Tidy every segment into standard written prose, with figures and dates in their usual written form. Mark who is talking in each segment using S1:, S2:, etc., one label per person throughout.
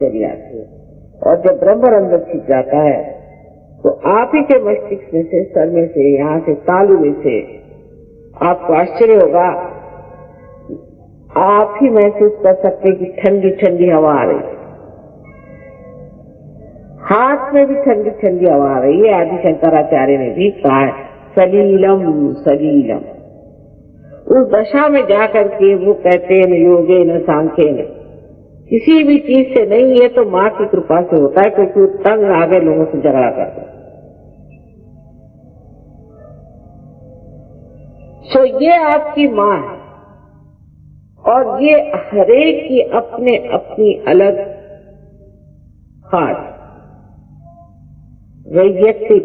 S1: चली आती है। और जब ब्रह्मरंध्र छिप जाता है तो आप ही के मस्तिष्क में से, सर में से, यहाँ से तालू में से आपको आश्चर्य होगा, आप ही महसूस कर सकते कि ठंडी ठंडी हवा आ रही, हाथ में भी ठंडी ठंडी हवा आ रही है। आदि शंकराचार्य ने भी कहा है सलीलम सलीलम। उस दशा में जाकर के वो कहते हैं न योगे न सांख्य न, किसी भी चीज से नहीं, ये तो माँ की कृपा से होता है, क्योंकि वो तंग आ गए लोगों से झगड़ा करते। सो ये आपकी माँ है और ये हरेक की अपने अपनी अलग खास वैयक्तिक,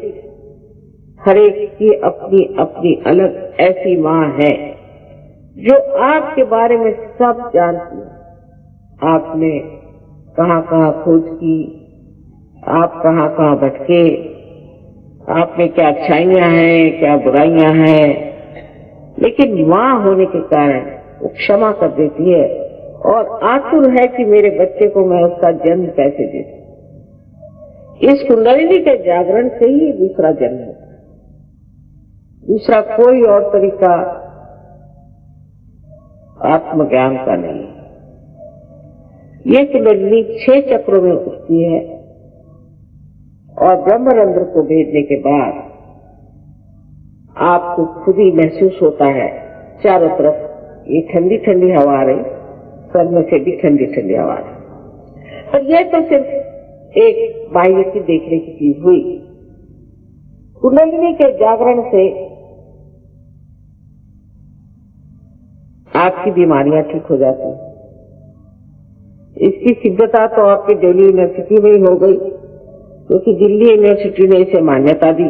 S1: हरेक की अपनी अपनी अलग ऐसी माँ है जो आपके बारे में सब जानती है। आपने कहाँ कहाँ खोज की, आप कहाँ कहाँ भटके, आप में क्या अच्छाइयाँ हैं क्या बुराइयाँ हैं, लेकिन माँ होने के कारण वो क्षमा कर देती है और आतुर है कि मेरे बच्चे को मैं उसका जन्म कैसे दे दूं। इस कुंडलिनी के जागरण से ही दूसरा जन्म होता है, दूसरा कोई और तरीका आत्मज्ञान का नहीं। ये कुंडलिनी 6 चक्रों में उठती है और ब्रह्मरंध्र को भेदने के बाद आपको खुद ही महसूस होता है चारों तरफ ये ठंडी ठंडी हवा आ रही, सर में से भी ठंडी ठंडी हवा आ रही। पर यह तो सिर्फ एक बाह्य की देखने की चीज हुई। कुंडलिनी के जागरण से आपकी बीमारियां ठीक हो जाती हैं। इसकी सिद्धता तो आपकी दिल्ली यूनिवर्सिटी में ही हो गई, क्योंकि दिल्ली यूनिवर्सिटी ने इसे मान्यता दी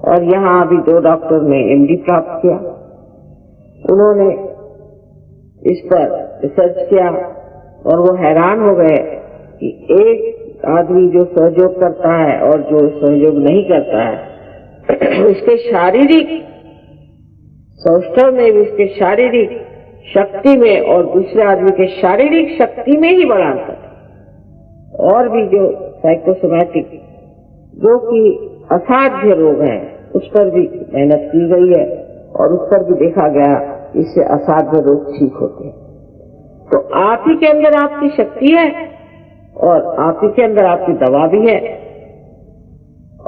S1: और यहाँ अभी 2 डॉक्टर ने MD प्राप्त किया। उन्होंने इस पर रिसर्च किया और वो हैरान हो गए कि एक आदमी जो सहयोग करता है और जो सहयोग नहीं करता है, उसके शारीरिक सौष्ठव में भी, उसके शारीरिक शक्ति में और दूसरे आदमी के शारीरिक शक्ति में ही बड़ा अंतर है। और भी जो साइकोसोमैटिक जो कि असाध्य रोग है उस पर भी मेहनत की गई है और उस पर भी देखा गया इससे असाध्य रोग ठीक होते हैं। तो आप ही के अंदर आपकी शक्ति है और आप ही के अंदर आपकी दवा भी है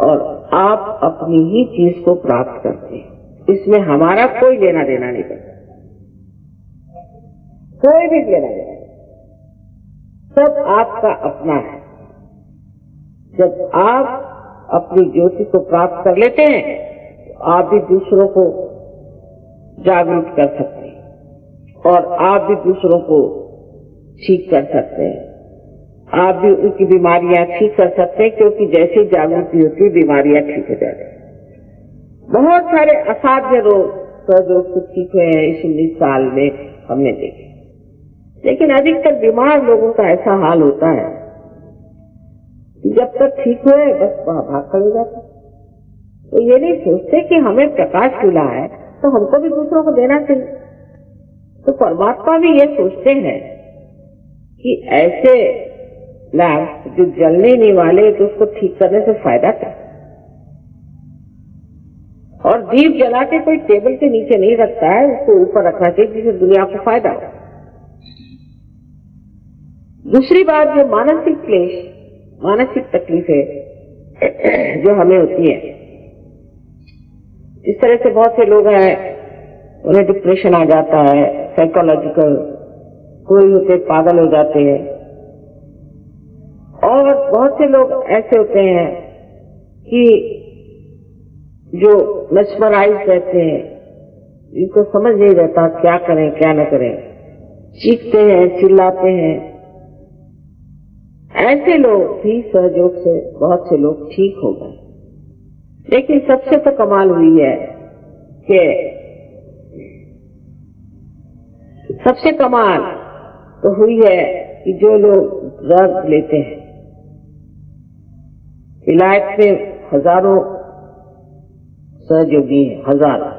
S1: और आप अपनी ही चीज को प्राप्त करते हैं। इसमें हमारा कोई लेना देना नहीं करता, कोई भी लेना देना नहीं, सब आपका अपना है। जब आप अपनी ज्योति को प्राप्त कर लेते हैं तो आप भी दूसरों को जागरूक कर सकते हैं और आप भी दूसरों को ठीक कर सकते हैं। आप भी उनकी बीमारियां ठीक कर सकते हैं, क्योंकि जैसे जागृति होती है बीमारियां ठीक हो जाती हैं। बहुत सारे असाध्य रोग सहयोग से ठीक हुए हैं इस 19 साल में हमने देखे, लेकिन अधिकतर बीमार लोगों का ऐसा हाल होता है कि जब तक ठीक हुए बस भाग खड़े जाते। तो ये नहीं सोचते कि हमें प्रकाश मिला है तो हमको भी दूसरों को देना चाहिए। तो परमात्मा भी ये सोचते हैं कि ऐसे लैंप जो जलने नहीं वाले तो उसको ठीक करने से फायदा क्या, और दीप जला के कोई टेबल के नीचे नहीं रखता है, उसको ऊपर रखना चाहिए जिससे दुनिया को फायदा हो। दूसरी बात, जो मानसिक क्लेश, मानसिक तकलीफें जो हमें होती है, इस तरह से बहुत से लोग हैं उन्हें डिप्रेशन आ जाता है, साइकोलॉजिकल, कोई होते पागल हो जाते हैं और बहुत से लोग ऐसे होते हैं कि जो मेस्मराइज रहते हैं, इनको समझ नहीं रहता क्या करें क्या न करें, चीखते हैं चिल्लाते हैं। ऐसे लोग भी सहयोग से बहुत से लोग ठीक हो गए। लेकिन सबसे तो कमाल हुई है कि सबसे कमाल तो हुई है कि जो लोग ड्रग लेते हैं, विलायत में हजारों सहयोगी हैं, हजारों,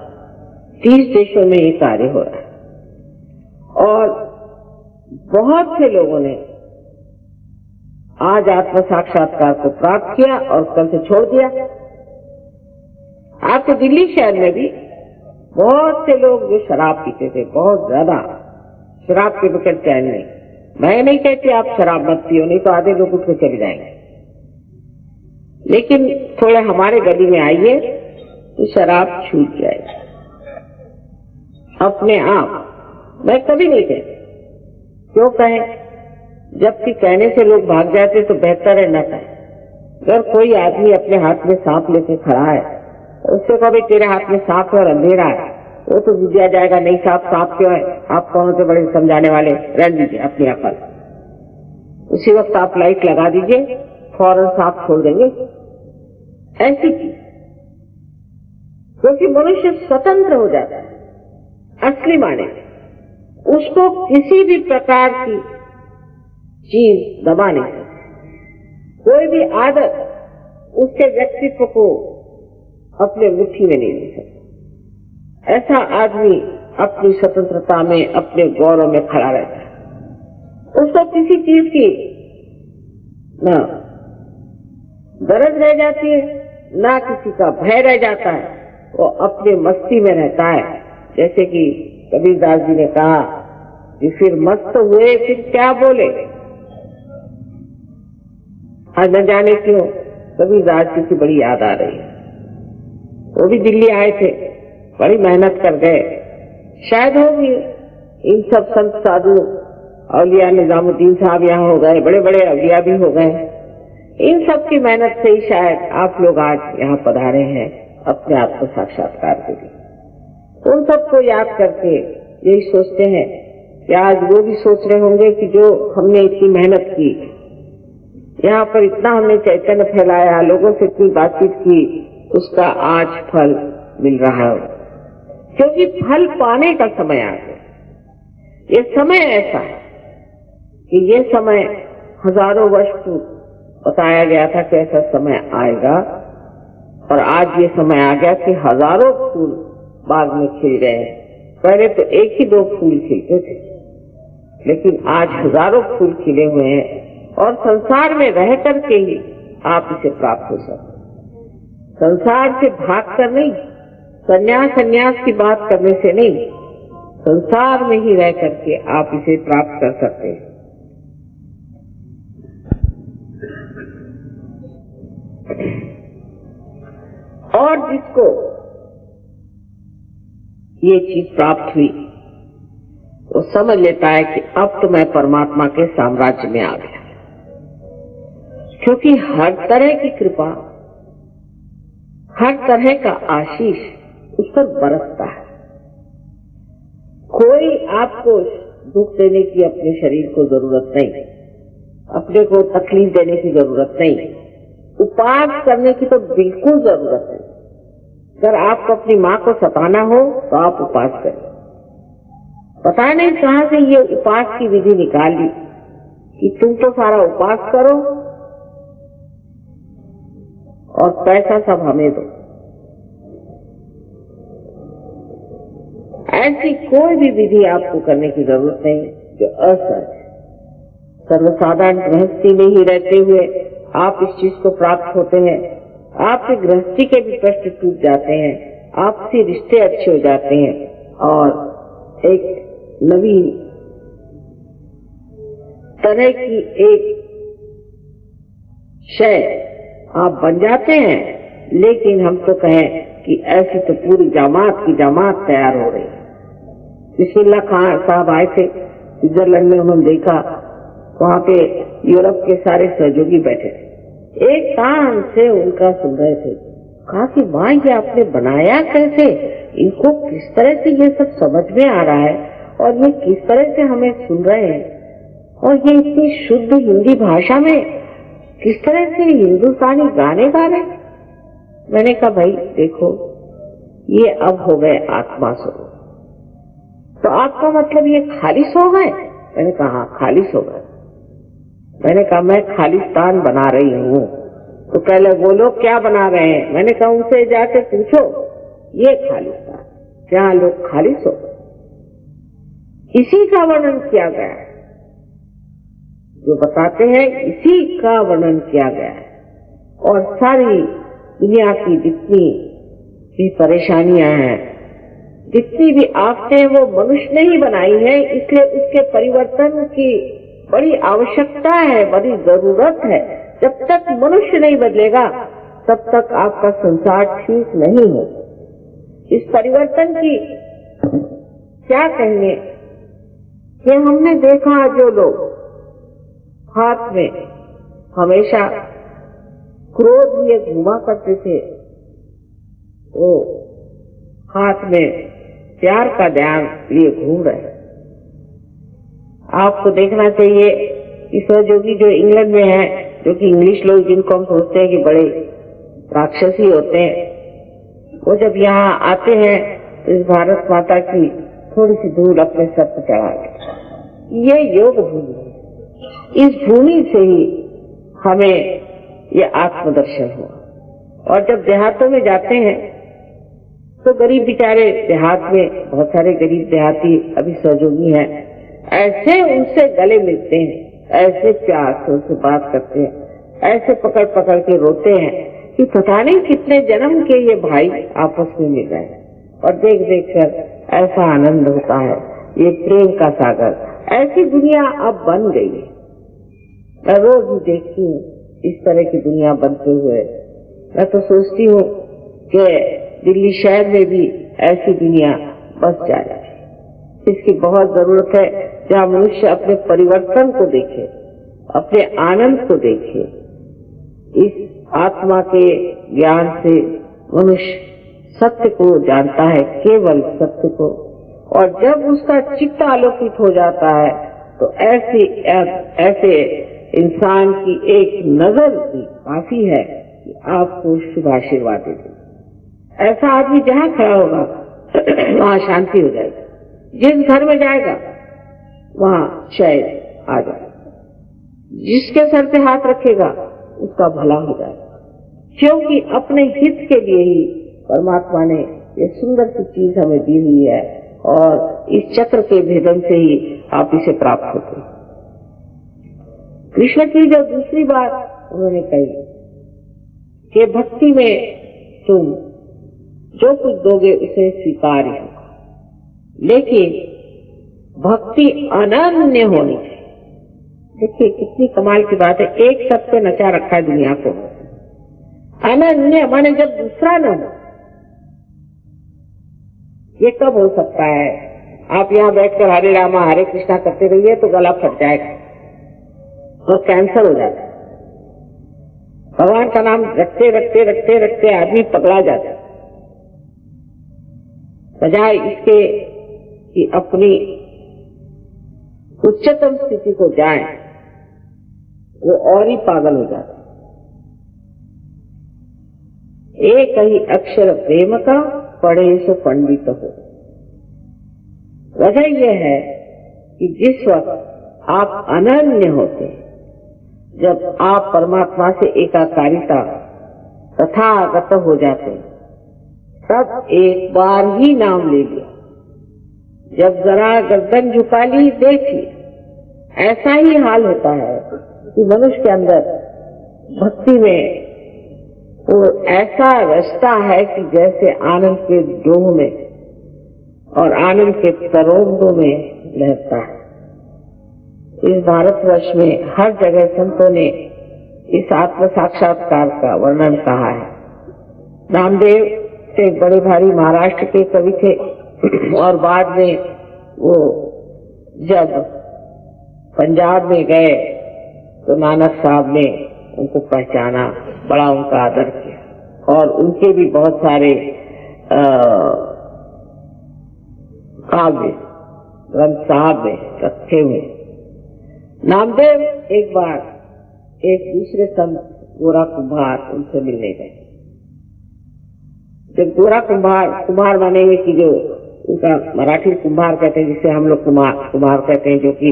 S1: 30 देशों में ये कार्य हो रहा है। और बहुत से लोगों ने आज आत्म साक्षात्कार को प्राप्त किया और कल से छोड़ दिया। आपके दिल्ली शहर में भी बहुत से लोग जो शराब पीते थे, बहुत ज्यादा शराब के बगैर चैन नहीं। मैं नहीं कहती आप शराब मत पियो, नहीं तो आधे लोग उठ के चले जाएंगे, लेकिन थोड़े हमारे गली में आइए तो शराब छूट जाएगी अपने आप। मैं कभी नहीं कहती, क्यों कहें, जबकि कहने से लोग भाग जाते तो बेहतर है न कहें। अगर कोई आदमी अपने हाथ में सांप लेके खड़ा है, उससे कभी तेरे हाथ में सांप है और अंधेरा है, वो तो बुझा जाएगा, नहीं सांप क्यों है, आप कौन से बड़े समझाने वाले, रहने दीजिए अपनी अकल। उसी वक्त आप लाइट लगा दीजिए, फौरन सांप छोड़ देंगे। ऐसी चीज, क्योंकि मनुष्य स्वतंत्र हो जाता है असली माने, उसको किसी भी प्रकार की चीज दबा नहीं सकती। कोई भी आदत उसके व्यक्तित्व को अपने मुट्ठी में नहीं ले सकती। ऐसा आदमी अपनी स्वतंत्रता में, अपने गौरव में खड़ा रहता है। उसको किसी चीज की न गरज रह जाती है, ना किसी का भय रह जाता है। वो अपने मस्ती में रहता है। जैसे कि कबीरदास जी ने कहा कि फिर मस्त हुए फिर क्या बोले। आज न जाने क्यों कबीरदास जी की बड़ी याद आ रही है। वो भी दिल्ली आए थे, बड़ी मेहनत कर गए। शायद होगी इन सब संत साधु औलिया, निजामुद्दीन साहब यहाँ हो गए, बड़े बड़े औलिया भी हो गए। इन सब की मेहनत से ही शायद आप लोग आज यहाँ पधारे हैं अपने आप को साक्षात्कार के लिए। उन सबको याद करके यही सोचते हैं कि आज वो भी सोच रहे होंगे कि जो हमने इतनी मेहनत की, यहाँ पर इतना हमने चैतन्य फैलाया, लोगों से इतनी बातचीत की, उसका आज फल मिल रहा है। क्योंकि फल पाने का समय आ गया। ये समय ऐसा है कि ये समय हजारों वर्ष पूर्व बताया गया था कि ऐसा समय आएगा, और आज ये समय आ गया कि हजारों फूल बाग में खिल रहे हैं। पहले तो एक ही दो फूल खिलते थे, लेकिन आज हजारों फूल खिले हुए हैं, और संसार में रह करके ही आप इसे प्राप्त हो सकते। संसार से भाग कर नहीं, संन्यास की बात करने से नहीं, संसार में ही रह करके आप इसे प्राप्त कर सकते हैं। और जिसको ये चीज प्राप्त हुई, वो समझ लेता है कि अब तो मैं परमात्मा के साम्राज्य में आ गया। क्योंकि हर तरह की कृपा, हर तरह का आशीष उस पर बरसता है। कोई आपको दुख देने की अपने शरीर को जरूरत नहीं, अपने को तकलीफ देने की जरूरत नहीं, उपास करने की तो बिल्कुल जरूरत नहीं। अगर आपको अपनी माँ को सताना हो तो आप उपास करें। पता नहीं कहां से ये उपास की विधि निकाल ली कि तुम तो सारा उपास करो और पैसा सब हमें दो। ऐसी कोई भी विधि आपको करने की जरूरत नहीं जो असहज। सर्वसाधारण गृहस्थी में ही रहते हुए आप इस चीज को प्राप्त होते हैं। आपके गृहस्थी के भी प्रश्न टूट जाते हैं, आपसे रिश्ते अच्छे हो जाते हैं, और एक नवीन तरह की एक शय आप बन जाते हैं। लेकिन हम तो कहें कि ऐसी तो पूरी जमात की जमात तैयार हो रही है। बिस्मिल्लाह खान साहब आए थे स्विट्जरलैंड में, उन्होंने देखा वहां पे यूरोप के सारे सहयोगी बैठे थे, एक कान से उनका सुन रहे थे। कहा कि माँ ये आपने बनाया कैसे, इनको किस तरह से ये सब समझ में आ रहा है, और ये किस तरह से हमें सुन रहे हैं, और ये इतनी शुद्ध हिंदी भाषा में किस तरह से हिंदुस्तानी गाने गा रहे हैं। मैंने कहा भाई देखो, ये अब हो गए आत्मा स्वरूप। तो आपका मतलब ये खालिस हो गए? मैंने कहा हाँ खालिस हो गए। मैंने कहा मैं खालिस्तान बना रही हूँ। तो कह लगे वो लोग क्या बना रहे हैं? मैंने कहा उनसे जाके पूछो ये खालिस्तान, क्या लोग खालिस हो? इसी का वर्णन किया गया है। जो बताते हैं इसी का वर्णन किया गया है। और सारी दुनिया की जितनी भी परेशानियां हैं, जितनी भी आफतें हैं, वो मनुष्य ने ही बनाई है। इसलिए उसके परिवर्तन की बड़ी आवश्यकता है, बड़ी जरूरत है। जब तक मनुष्य नहीं बदलेगा तब तक आपका संसार ठीक नहीं हो। इस परिवर्तन की क्या कहेंगे कि हमने देखा जो लोग हाथ में हमेशा क्रोध लिए घुमा करते थे, वो हाथ में प्यार का ध्यान लिए घूम रहे। आपको देखना चाहिए कि सहयोगी जो इंग्लैंड में है, जो कि इंग्लिश लोग जिनको हम सोचते हैं कि बड़े राक्षसी होते हैं, वो जब यहाँ आते हैं तो इस भारत माता की थोड़ी सी धूल अपने सर पर चढ़ा देते। ये योग भूमि है। इस भूमि से ही हमें ये आत्मदर्शन हुआ। और जब देहातों में जाते हैं तो गरीब बेचारे देहात में, बहुत सारे गरीब देहाती अभी सहयोगी हैं, ऐसे उनसे गले मिलते हैं, ऐसे प्यार से उनसे बात करते हैं, ऐसे पकड़ पकड़ के रोते हैं कि पता नहीं कितने जन्म के ये भाई आपस में मिल गए। और देख देख कर ऐसा आनंद होता है। ये प्रेम का सागर, ऐसी दुनिया अब बन गई है। मैं रोज ही देखती हूँ इस तरह की दुनिया बनते हुए। मैं तो सोचती हूँ कि दिल्ली शहर में भी ऐसी दुनिया बस जाए। इसकी बहुत जरूरत है, जहाँ मनुष्य अपने परिवर्तन को देखे, अपने आनंद को देखे। इस आत्मा के ज्ञान से मनुष्य सत्य को जानता है, केवल सत्य को। और जब उसका चित्त आलोकित हो जाता है तो ऐसे इंसान की एक नजर भी काफी है कि आपको शुभ आशीर्वाद दे। ऐसा आदमी जहाँ खड़ा होगा वहाँ शांति हो जाएगी। जिस घर में जाएगा वहाँ शायद आ जाए। जिसके सर पे हाथ रखेगा उसका भला हो जाएगा। क्योंकि अपने हित के लिए ही परमात्मा ने ये सुंदर सी चीज हमें दी हुई है। और इस चक्र के भेदन से ही आप इसे प्राप्त होते हैं। कृष्ण की जो दूसरी बात उन्होंने कही कि भक्ति में तुम जो कुछ दोगे उसे स्वीकार ही होगा, लेकिन भक्ति अनन्य होनी चाहिए। देखिए कितनी कमाल की बात है। एक शब्द पे नचा रखा है दुनिया को, अनन्य माने जब दूसरा न हो। ये कब हो सकता है? आप यहाँ बैठकर हरे रामा हरे कृष्णा करते रहिए तो गला फट जाएगा और कैंसर हो जाता है। भगवान का नाम रखते रखते रखते रखते आदमी पकड़ा जाता है। बजाय इसके कि अपनी उच्चतम स्थिति को जाए, वो और ही पागल हो जाता है। एक ही अक्षर प्रेम का पढ़े सो पंडित हो। वजह यह है कि जिस वक्त आप अनन्य होते, जब आप परमात्मा से एकाकारिता तथागत हो जाते, तब एक बार ही नाम ले लिया, जब जरा गर्दन झुका ली देखिए। ऐसा ही हाल होता है कि मनुष्य के अंदर भक्ति में वो ऐसा रचता है कि जैसे आनंद के डोह में और आनंद के तरंगों में लहरता है। इस भारतवर्ष में हर जगह संतों ने इस आत्म साक्षात्कार का वर्णन कहा है। नामदेव से बड़े भारी महाराष्ट्र के कवि थे और बाद में वो जब पंजाब में गए तो नानक साहब ने उनको पहचाना, बड़ा उनका आदर किया और उनके भी बहुत सारे काव्य ग्रंथ साहब में रखे हुए। नामदेव एक बार एक दूसरे संत गोरा कुम्हार उनसे मिलने गए। जब गोरा कुम्हार मानेंगे कि जो उनका मराठी कुम्हार कहते हैं, जिसे हम लोग कुम्हार कहते हैं, जो कि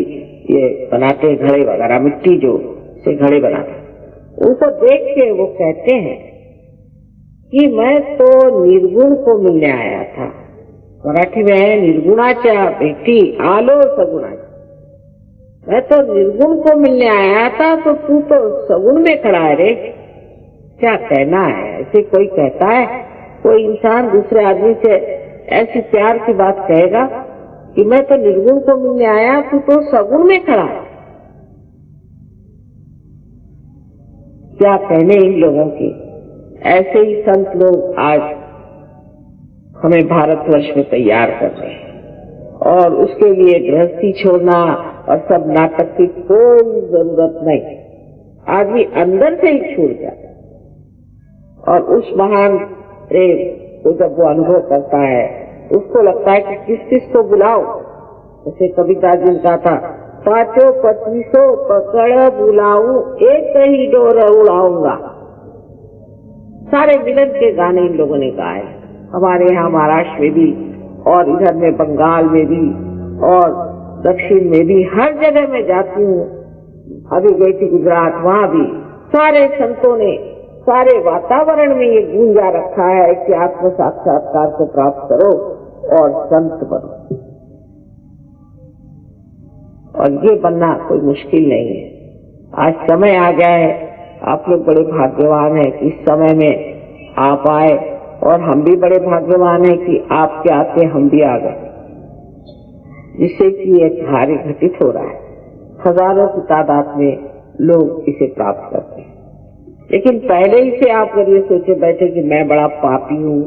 S1: ये बनाते हैं घड़े वगैरह, मिट्टी जो से घड़े बनाते हैं, उनको देख के वो कहते हैं कि मैं तो निर्गुण को मिलने आया था। मराठी में है निर्गुणाच्या भेटी आलो सगुणाच्या। मैं तो निर्गुण को मिलने आया था, तो तू तो सगुण में खड़ा है रे। क्या कहना है? ऐसे कोई कहता है? कोई इंसान दूसरे आदमी से ऐसी प्यार की बात कहेगा कि मैं तो निर्गुण को मिलने आया, तू तो सगुण में खड़ा है? क्या कहने इन लोगों की। ऐसे ही संत लोग आज हमें भारतवर्ष में तैयार कर रहे हैं, और उसके लिए गृहस्थी छोड़ना और सब नाटक की कोई जरूरत नहीं। आदमी अंदर से ही छूट जाता और उस महान प्रेम को जब वो अनुभव करता है, उसको लगता है कि किस किस को बुलाओ। जैसे कविता जी का था, 5-25 पकड़ बुलाऊं, एक ही डोर उड़ाऊंगा। सारे मिलन के गाने इन लोगों ने गाए, हमारे यहाँ महाराष्ट्र में भी और इधर में बंगाल में भी और दक्षिण में भी, हर जगह मैं जाती हूँ। अभी गई थी गुजरात, वहाँ भी सारे संतों ने सारे वातावरण में ये गूंजा रखा है कि आत्म साक्षात्कार को प्राप्त करो और संत बनो। और ये बनना कोई मुश्किल नहीं है। आज समय आ गया है, आप लोग बड़े भाग्यवान हैं कि इस समय में आप आए, और हम भी बड़े भाग्यवान हैं कि आपके आते हम भी आ गए, जिससे कि ये कार्य घटित हो रहा है। हजारों की तादाद में लोग इसे प्राप्त करते हैं। लेकिन पहले ही से आप अगर ये सोचे बैठे कि मैं बड़ा पापी हूँ,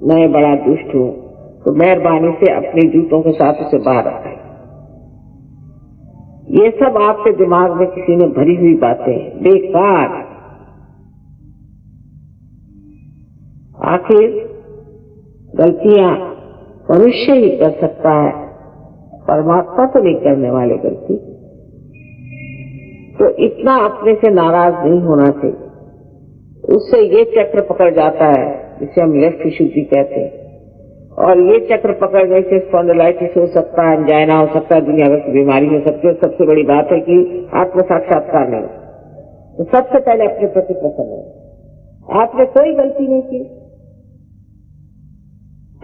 S1: मैं बड़ा दुष्ट हूँ, तो मेहरबानी से अपने जूतों के साथ उसे बाहर रखें। ये सब आपके दिमाग में किसी ने भरी हुई बातें, बेकार। आखिर गलतियां मनुष्य ही कर सकता है, परमात्मा तो नहीं करने वाले गलती। तो इतना अपने से नाराज नहीं होना चाहिए। उससे ये चक्र पकड़ जाता है जिसे हम लेफ्ट विशुद्धि कहते हैं, और ये चक्र पकड़ने से स्पॉन्डिलाइटिस हो सकता है, एंजाइना हो सकता है, दुनिया भर की बीमारी हो सकती है। सबसे बड़ी बात है कि आत्म साक्षात्कार नहीं। तो सबसे पहले अपने प्रति प्रसन्न हो। आपने कोई गलती नहीं की,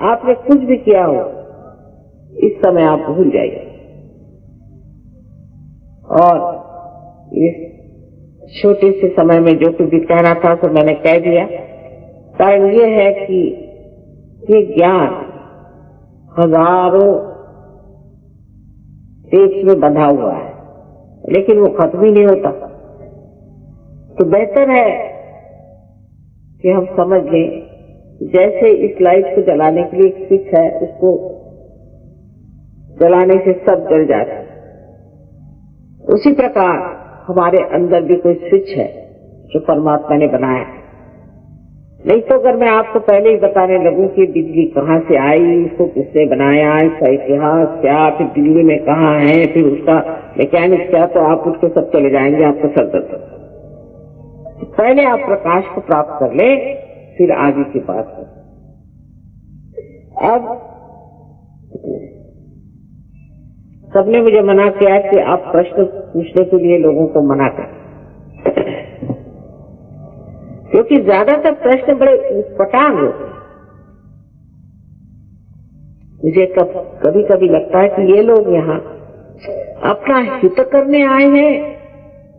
S1: आपने कुछ भी किया हो, इस समय आप भूल जाइए। और इस छोटे से समय में जो कुछ भी कहना था तो मैंने कह दिया। कारण ये है कि ये ज्ञान हजारों टेप्स में बंधा हुआ है, लेकिन वो खत्म ही नहीं होता। तो बेहतर है कि हम समझ लें, जैसे इस लाइट को जलाने के लिए एक स्विच है, उसको जलाने से सब जल जाता है, उसी प्रकार हमारे अंदर भी कोई स्विच है जो परमात्मा ने बनाया। नहीं तो अगर मैं आपको पहले ही बताने लगूं कि बिजली कहाँ से आई, इसको किसने बनाया, इसका इतिहास क्या, फिर दिल्ली में कहाँ है, फिर उसका मैकेनिक क्या, तो आप उठ के सब चले जाएंगे, आपको सर दर्द होगा। पहले आप प्रकाश को प्राप्त कर ले, फिर आगे की बात करें। अब सबने मुझे मना किया कि आप प्रश्न पूछने के लिए लोगों को मना करें, क्योंकि ज्यादातर प्रश्न बड़े उटपटांग होते हैं। मुझे कभी कभी लगता है कि ये लोग यहाँ अपना हित करने आए हैं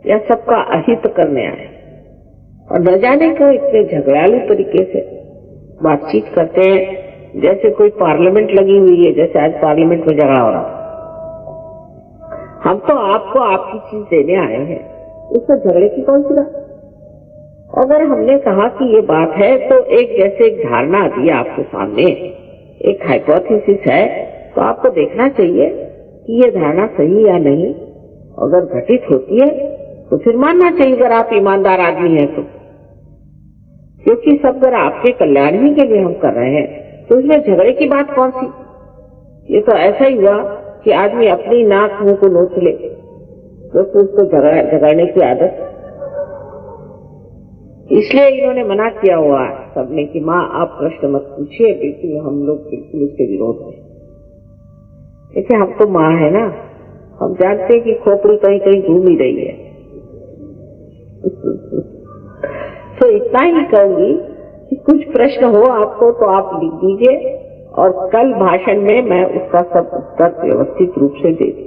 S1: या सबका अहित करने आए, और न जाने क्यों इतने झगड़ालू तरीके से बातचीत करते हैं, जैसे कोई पार्लियामेंट लगी हुई है। जैसे आज पार्लियामेंट में झगड़ा हो रहा, हम तो आपको आपकी चीज देने आए हैं, उसमें झगड़े की कौन सी बात। अगर हमने कहा कि ये बात है, तो एक जैसे एक धारणा दी आपके सामने, एक हाइपोथेसिस है, तो आपको देखना चाहिए कि ये धारणा सही या नहीं। अगर घटित होती है तो फिर मानना चाहिए, अगर आप ईमानदार आदमी हैं तो, क्योंकि सब अगर आपके कल्याण ही के लिए हम कर रहे हैं, तो इसमें झगड़े की बात कौन सी। ये तो ऐसा ही हुआ कि आदमी अपनी नाक मुंह को नोच ले, तो उसको झगड़ने की आदत। इसलिए इन्होंने मना किया हुआ है सबने कि माँ आप प्रश्न मत पूछिए, बिल्कुल हम लोग बिल्कुल उसके विरोध में। देखिए हम तो माँ है ना, हम जानते हैं कि खोपड़ी कहीं कहीं घूम ही रही है। तो इतना ही कहूंगी कि कुछ प्रश्न हो आपको तो आप लिख दीजिए, और कल भाषण में मैं उसका सब उत्तर व्यवस्थित रूप से दे दूँ।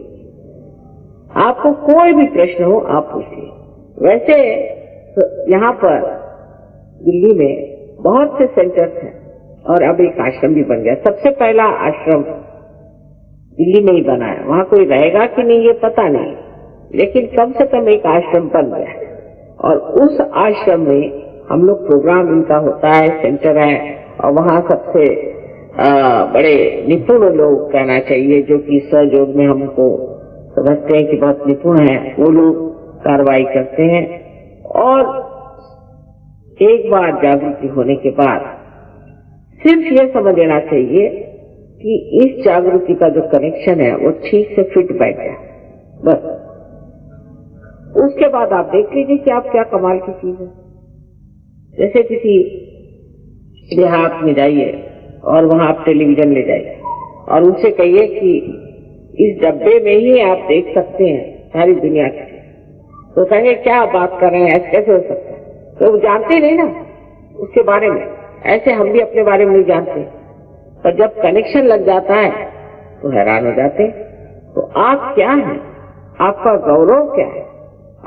S1: आपको कोई भी प्रश्न हो आप पूछिए। वैसे तो यहाँ पर दिल्ली में बहुत से सेंटर्स हैं और अब एक आश्रम भी बन गया। सबसे पहला आश्रम दिल्ली में ही बना है। वहां कोई रहेगा कि नहीं ये पता नहीं, लेकिन कम से कम एक आश्रम बन गया है और उस आश्रम में हम लोग प्रोग्राम इनका होता है, सेंटर है, और वहां सबसे बड़े निपुण लोग कहना चाहिए जो कि सहयोग में हमको समझते हैं कि बहुत निपुण है, वो लोग कार्रवाई करते हैं। और एक बार जागृति होने के बाद सिर्फ ये समझ लेना चाहिए कि इस जागृति का जो कनेक्शन है वो ठीक से फिट बैठ जाए, बस। उसके बाद आप देख लीजिए कि आप क्या कमाल की चीज है। जैसे किसी देहात में जाइए और वहां आप टेलीविजन ले जाइए और उनसे कहिए कि इस डब्बे में ही आप देख सकते हैं सारी दुनिया की, तो कहेंगे क्या बात कर रहे हैं, ऐसे कैसे हो सकता है? तो वो जानते नहीं ना उसके बारे में, ऐसे हम भी अपने बारे में नहीं जानते, पर जब कनेक्शन लग जाता है तो हैरान हो जाते हैं। तो आप क्या हैं, आपका गौरव क्या है,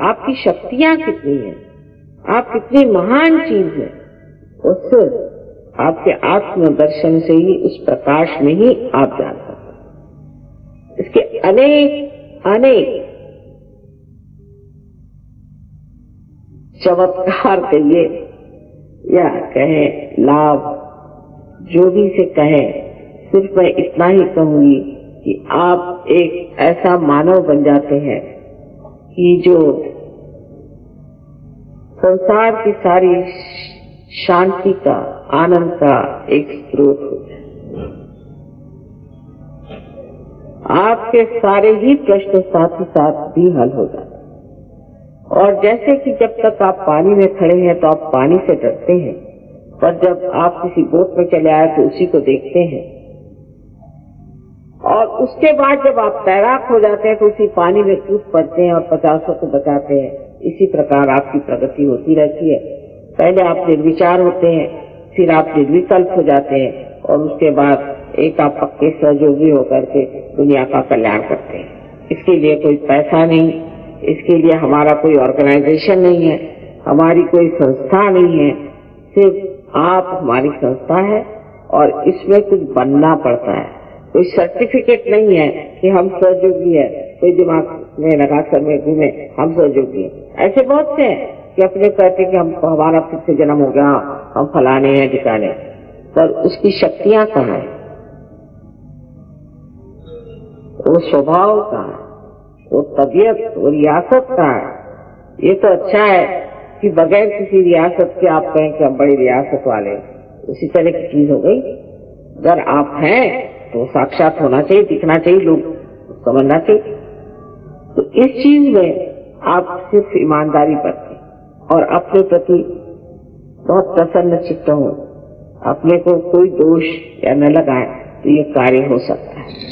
S1: आपकी शक्तियां कितनी हैं, आप कितनी महान चीज है, उससे आपके आत्मदर्शन से ही, उस प्रकाश में ही आप जान सकते हैं। इसके अनेक अनेक चमत्कार कहिए या कहें लाभ, जो भी से कहें, सिर्फ मैं इतना ही कहूंगी कि आप एक ऐसा मानव बन जाते हैं कि जो संसार की सारी शांति का, आनंद का एक स्रोत हो जाए। आपके सारे ही प्रश्न साथ ही साथ भी हल हो जाते। और जैसे कि जब तक आप पानी में खड़े हैं तो आप पानी से डरते हैं, पर जब आप किसी बोट में चले आए तो उसी को देखते हैं, और उसके बाद जब आप तैराक हो जाते हैं तो उसी पानी में कूद पड़ते हैं और 50 को बचाते हैं। इसी प्रकार आपकी प्रगति होती रहती है। पहले आप निर्विचार होते हैं, फिर आप निर्विकल्प हो जाते हैं, और उसके बाद एक आप पक्के सहयोगी होकर के दुनिया का कल्याण करते हैं। इसके लिए कोई पैसा नहीं, इसके लिए हमारा कोई ऑर्गेनाइजेशन नहीं है, हमारी कोई संस्था नहीं है, सिर्फ आप हमारी संस्था है और इसमें कुछ बनना पड़ता है। कोई सर्टिफिकेट नहीं है कि हम सहयोगी है, कोई दिमाग में लगा कर में घूमे हम सहयोगी है। ऐसे बहुत से हैं कि अपने कहते कि हम हमारा फिर से जन्म हो गया, हम फलाने हैं ठिकाने, पर उसकी शक्तियां कहाँ है, वो स्वभाव कहाँ है, वो तबीयत, वो रियासत कहाँ है? ये तो अच्छा है कि बगैर किसी रियासत के आप कहें कि हम बड़ी रियासत वाले, उसी तरह की चीज हो गई। अगर आप हैं तो साक्षात होना चाहिए, दिखना चाहिए, लोग समझना चाहिए। तो इस चीज में आप सिर्फ ईमानदारी बरतें और अपने प्रति बहुत प्रसन्न चित्त हो, अपने को कोई दोष या न लगाए, तो ये कार्य हो सकता है।